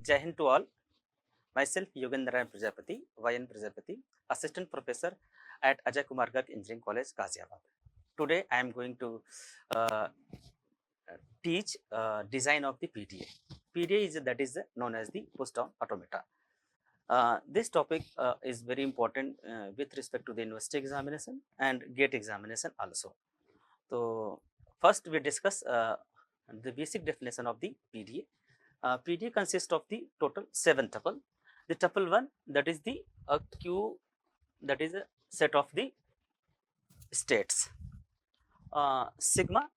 Jai Hind to all. Myself Yogendra Prajapati, YN Prajapati, Assistant Professor at Ajay Kumar Garg Engineering College, Ghaziabad. Today I am going to uh, teach design of the PDA. PDA is known as the push-down automata. This topic is very important with respect to the university examination and GATE examination also. So first we discuss the basic definition of the PDA. PDA consists of the total 7 tuple. The tuple 1, that is the Q, that is a set of the states. Sigma,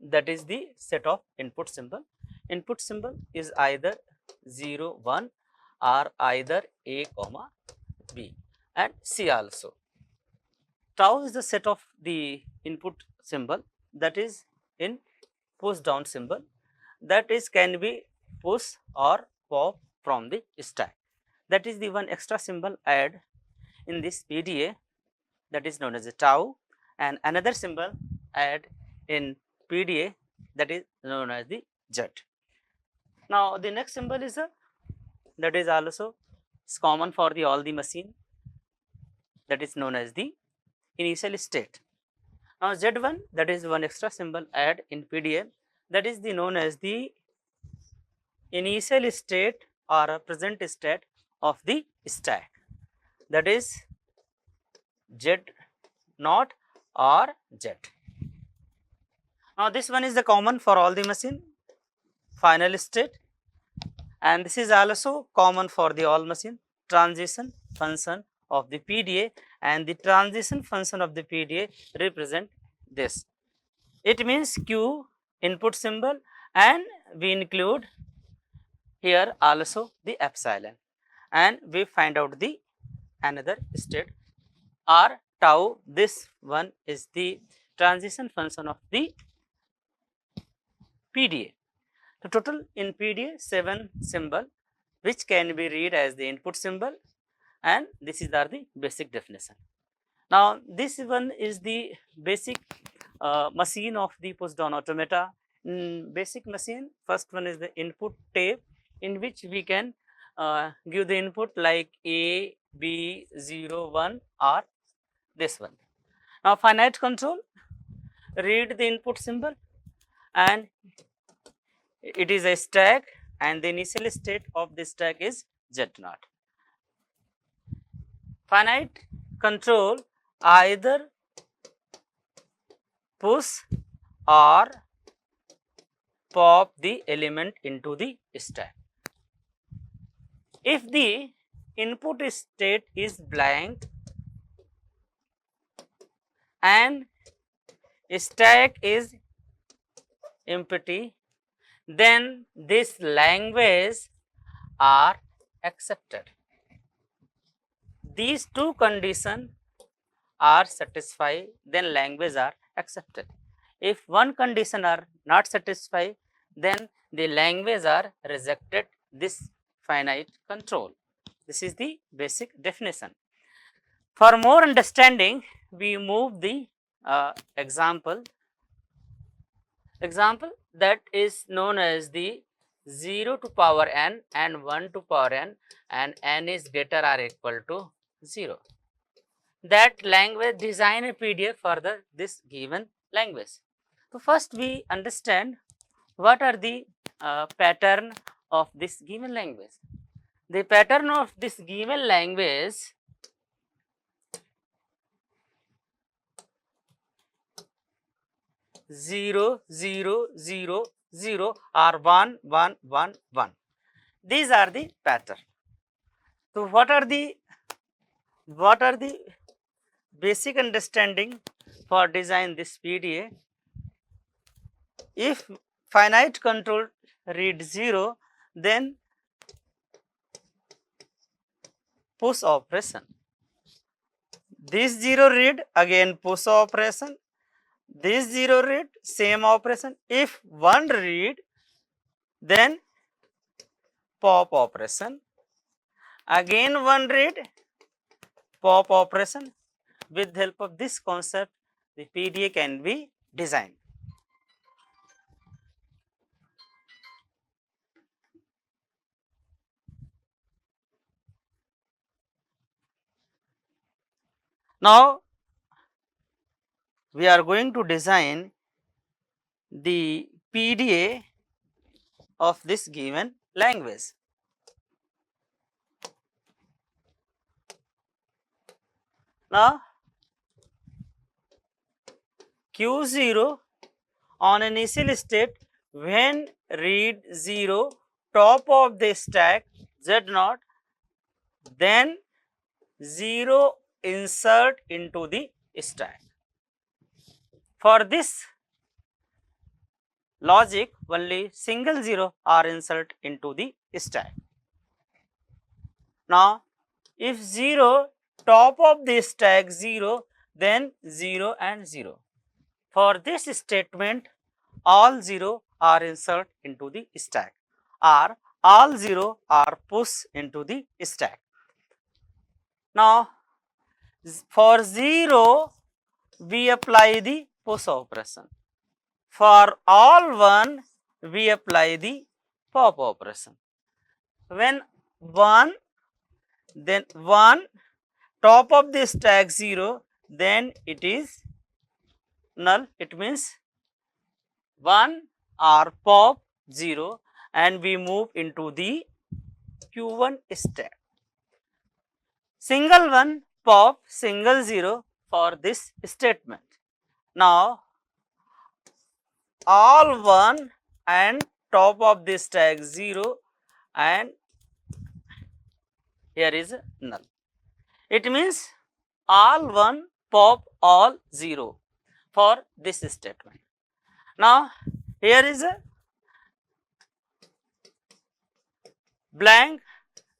that is the set of input symbol. Input symbol is either 0, 1 or either A, comma B, and C also. Tau is the set of the input symbol, that is in push down symbol, that is can be push or pop from the stack. That is the one extra symbol add in this PDA, that is known as a tau, and another symbol add in PDA, that is known as the Z. Now the next symbol is a, that is also common for the all the machine, that is known as the initial state. Now Z1, that is one extra symbol add in PDA, that is the known as the initial state or a present state of the stack, that is Z naught or Z. Now this one is the common for all the machine, final state, and this is also common for the all machine, transition function of the PDA, and the transition function of the PDA represent this. It means Q input symbol, and we include here also the epsilon, and we find out the another state or tau. This one is the transition function of the PDA. The total in PDA 7 symbol, which can be read as the input symbol, and this is the basic definition. Now this one is the basic machine of the push down automata. Basic machine, first one is the input tape, in which we can give the input like A, B, 0, 1 or this one. Now finite control, read the input symbol, and it is a stack, and the initial state of the stack is Z naught. Finite control either push or pop the element into the stack. If the input state is blank and stack is empty, then this language are accepted. These two conditions are satisfied, then language are accepted. If one condition are not satisfied, then the language are rejected this finite control. This is the basic definition. For more understanding, we move the example that is known as the 0 to power n and 1 to power n, and n is greater or equal to 0. That language design a PDF for this given language. So first we understand what are the pattern of this given language. The pattern of this given language zero, zero, zero, zero or 1, 1, 1, 1. These are the pattern. So what are the basic understanding for design this PDA? If finite control read 0, then push operation. This 0 read, again push operation. This 0 read, same operation. If 1 read, then pop operation. Again 1 read, pop operation. With help of this concept, the PDA can be designed. Now we are going to design the PDA of this given language. Now Q0 on initial state when read 0 top of the stack Z0, then 0 insert into the stack. For this logic only single 0 are insert into the stack. Now if 0 top of the stack 0, then 0 and 0. For this statement all 0 are insert into the stack or all 0 are push into the stack. Now for 0 we apply the push operation. For all 1 we apply the pop operation. When 1, then 1 top of the stack 0, then it is null. It means 1 or pop 0 and we move into the Q1 stack. Single 1 pop single 0 for this statement. Now all 1 and top of this stack 0 and here is null. It means all 1 pop all 0 for this statement. Now here is a blank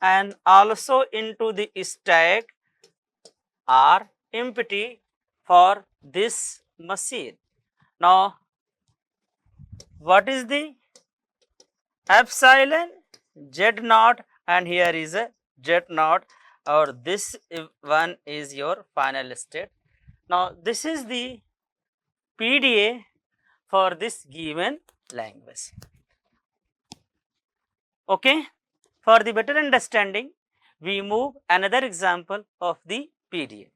and also into the stack are empty for this machine. Now what is the epsilon Z0 and here is a Z0 or this one is your final state. Now this is the PDA for this given language. Okay. For the better understanding, we move another example of the PDA.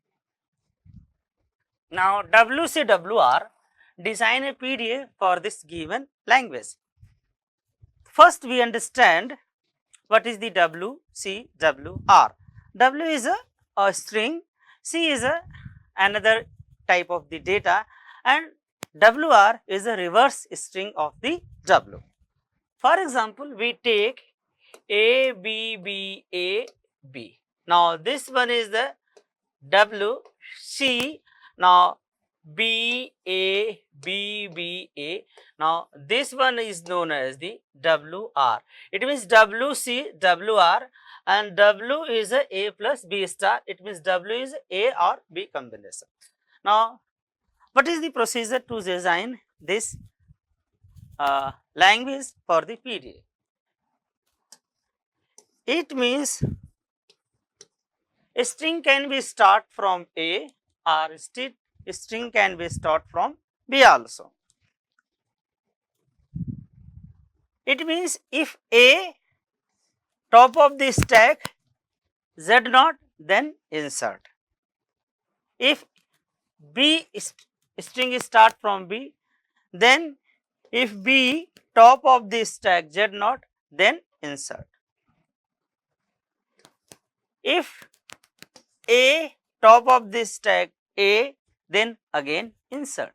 Now WCWR design a PDA for this given language. First we understand what is the WCWR. W is a string, C is another type of the data and WR is a reverse string of the W. For example, we take A, B, B, A, B. Now this one is the W, C, now B, A, B, B, A. Now this one is known as the WR. It means W, C, WR and W is A plus B star. It means W is A or B combination. Now what is the procedure to design this language for the PDA? It means a string can be start from A or string can be start from B also. It means if A top of the stack Z0, then insert. If B string is start from B, then if B top of the stack Z0, then insert. If A top of this stack A, then again insert.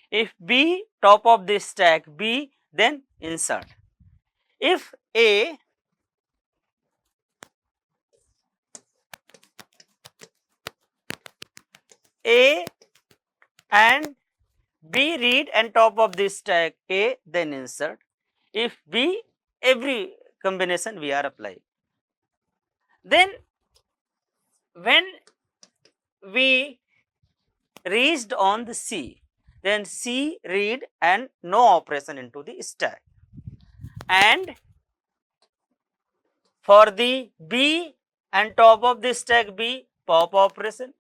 If B top of this stack B, then insert. If A and B read and top of this stack A, then insert. If B, every combination we are applying. Then when we reached on the C, then C read and no operation into the stack. And for the B and top of the stack B, pop operation.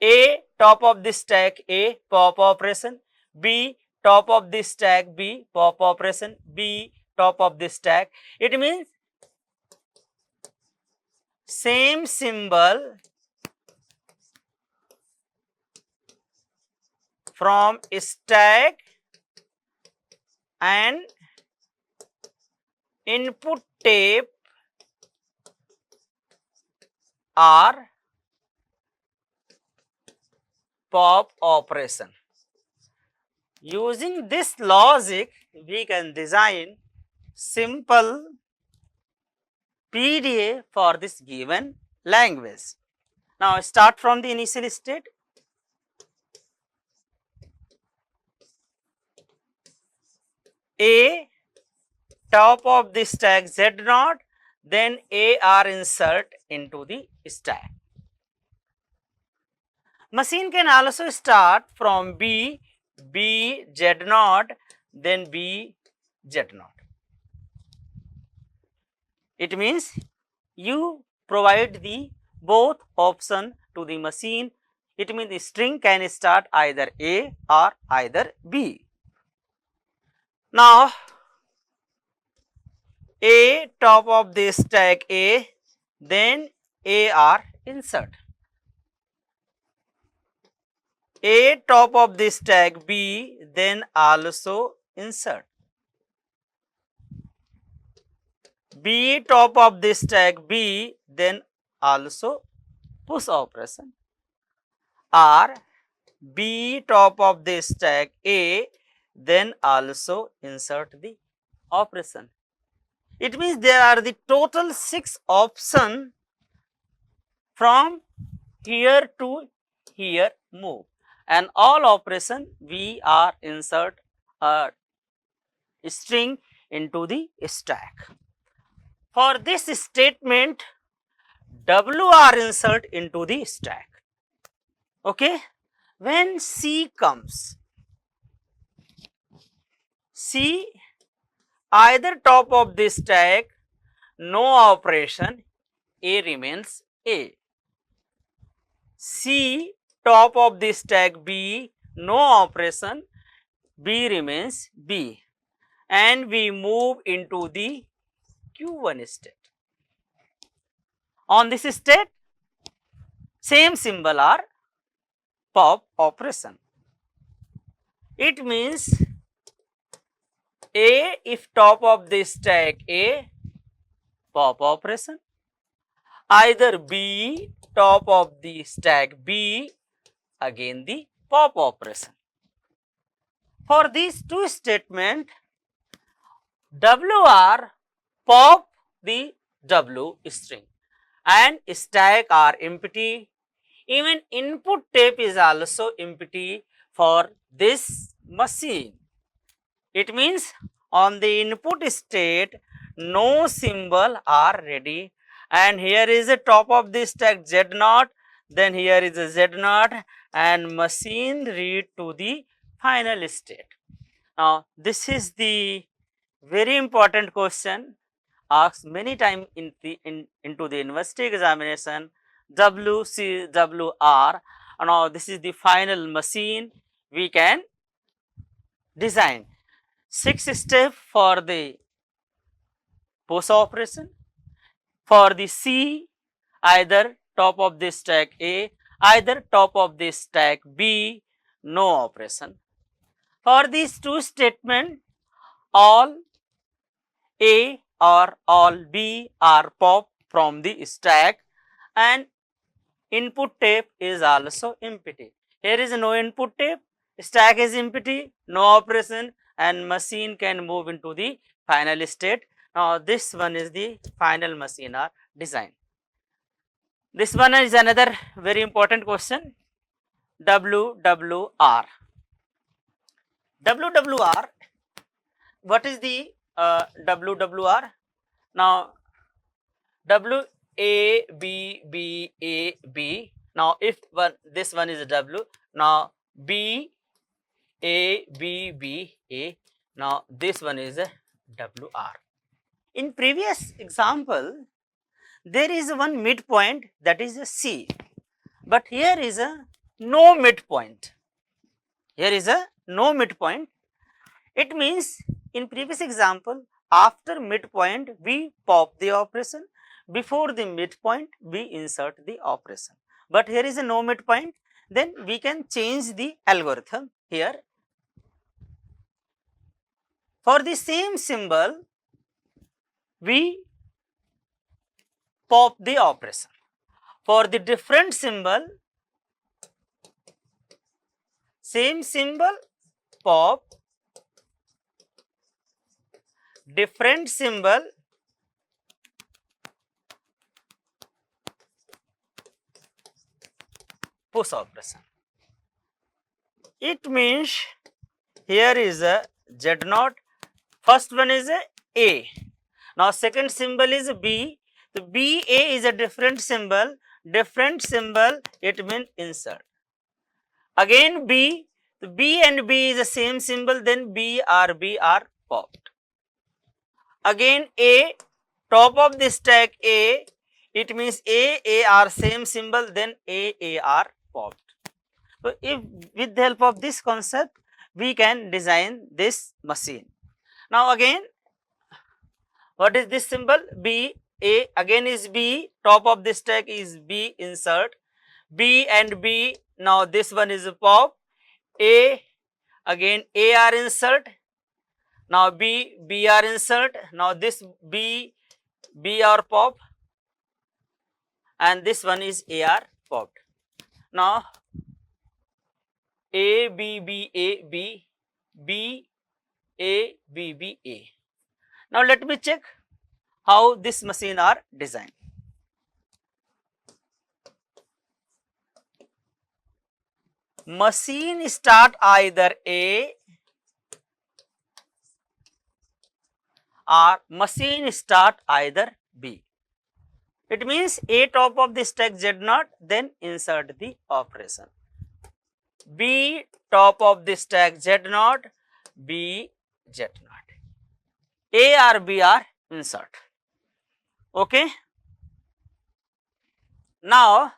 A top of the stack A, pop operation. B top of the stack B, pop operation. B top of the stack. It means same symbol from stack and input tape are pop operation. Using this logic, we can design simple PDA for this given language. Now start from the initial state. A top of the stack Z0, then A are insert into the stack. Machine can also start from B Z0, then B Z0. It means you provide the both option to the machine. It means the string can start either A or either B. Now A top of the stack A, then A are insert. A top of the stack B, then also insert. B top of the stack B, then also push operation, or B top of the stack A, then also insert the operation. It means there are the total 6 options from here to here move, and all operation we are insert a string into the stack. For this statement, W are insert into the stack. Okay, when C comes, C either top of the stack, no operation, A remains A. C top of the stack B, no operation, B remains B, and we move into the Q1 state. On this state, same symbol are pop operation. It means A if top of the stack A, pop operation, either B top of the stack B, again the pop operation. For these two statements, WR pop the W string and stack are empty. Even input tape is also empty for this machine. It means on the input state, no symbol are ready, and here is a top of the stack Z0, then here is a Z0, and machine read to the final state. Now this is the very important question asked many times into the university examination. WCWR. Now this is the final machine we can design. 6 steps for the push operation. For the C, either top of the stack A, either top of the stack B, no operation. For these two statements, all A or all B are pop from the stack, and input tape is also empty. Here is no input tape, stack is empty, no operation, and machine can move into the final state. Now this one is the final machine or design. This one is another very important question. WWR. WWR, what is the WWR? Now W A B B A B. Now if this one is W, now B A B B A. Now this one is a WR. In previous example, there is one midpoint, that is a C, but here is a no midpoint. Here is a no midpoint. It means in previous example, after midpoint we pop the operation, before the midpoint we insert the operation, but here is a no midpoint. then we can change the algorithm here. For the same symbol, we pop the operation. For the different symbol, same symbol, pop, different symbol, push operation. It means here is a Z naught, first one is a. Now second symbol is B. The BA is a different symbol, it means insert. Again B, the B and B is the same symbol, then B are popped. Again A, top of the stack A, it means A are same symbol, then A are popped. So if with the help of this concept, we can design this machine. Now again, what is this symbol? B, A, again is B, top of the stack is B, insert, B and B, now this one is a pop, A, again A are insert, now B are insert, now this B are pop, and this one is A are popped. Now A, B, B, A, B, B, A, B, B, A. Now let me check how this machine are designed. Machine start either A or machine start either B. It means A top of the stack Z naught, then insert the operation. B top of the stack Z naught, B Z naught. A or B are insert. Okay. Now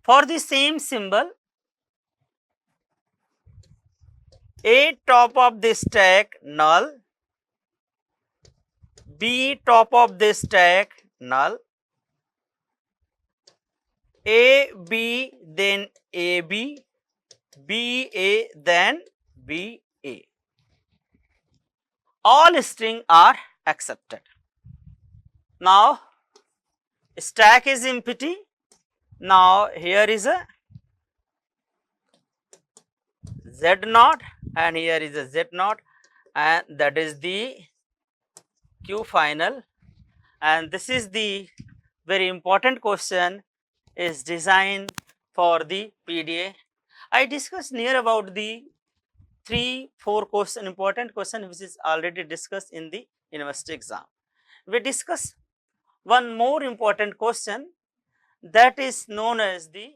for the same symbol, A top of the stack null, B top of the stack null, A B then A B, B A then B A. All string are accepted. Now stack is empty. Now here is a Z naught and here is a Z naught, and that is the Q final, and this is the very important question is designed for the PDA. I discussed near about the 3-4 important question which is already discussed in the university exam. We discuss one more important question, that is known as the